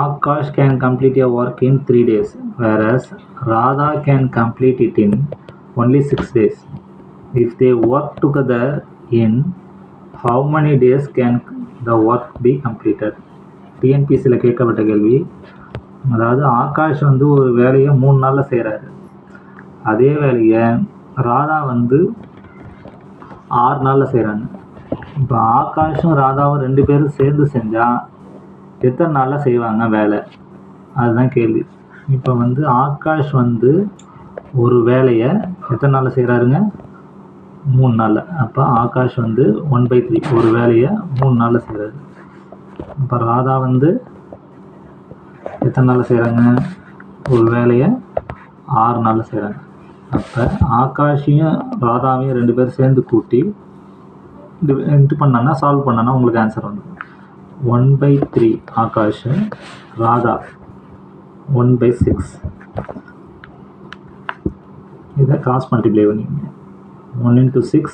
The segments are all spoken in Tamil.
Akash can complete a work in 3 days, whereas Radha can complete it in only 6 days. If they work together, in how many days can the work be completed? டிஎன்பிசியில் கேட்கப்பட்ட கேள்வி. அதாவது ஆகாஷ் வந்து ஒரு வேலையை 3 நாளில் செய்கிறாரு. அதே வேலையை ராதா வந்து 6 நாளில் செய்கிறாங்க. இப்போ ஆகாஷும் ராதாவும் 2 பேரும் சேர்ந்து செஞ்சால் எத்தனை நாளில் செய்வாங்க வேலை? அதுதான் கேள்வி. இப்போ வந்து ஆகாஷ் வந்து ஒரு வேலையை எத்தனை நாளில் செய்கிறாருங்க? 3 நாளில். அப்போ ஆகாஷ் வந்து 1/3 ஒரு வேலையை 3 நாளில் செய்கிறாரு. இப்போ ராதா வந்து எத்தனை நாளில் செய்கிறாங்க? ஒரு வேலையை 6 நாளில் செய்கிறாங்க. அப்போ ஆகாஷையும் ராதாவையும் 2 பேரும் சேர்ந்து கூட்டி இது பண்ணாங்கன்னா சால்வ் பண்ணான்னா உங்களுக்கு ஆன்சர் வந்துடும். 1/3 ஆகாஷ், ராதா 1/6. இதை கிராஸ் மல்டிப்ளை பண்ணிங்க. 1 × 6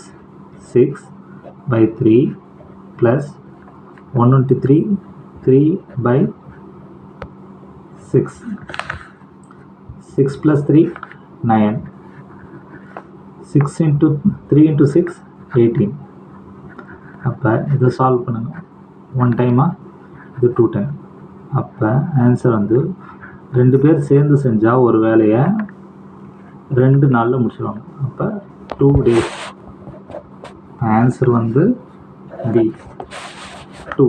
6/3 ப்ளஸ் 1 × 3 3/6. 6 + 3 9. 6 × 3 × 6 18. அப்போ இதை சால்வ் பண்ணுங்க. 1 டைமா, இது 2 டைம். அப்போ ஆன்சர் வந்து 2 பேர் சேர்ந்து செஞ்சால் ஒரு வேலையை 2 நாளில் முடிச்சிடுவாங்க. அப்போ 2 days. ஆன்சர் வந்து B 2.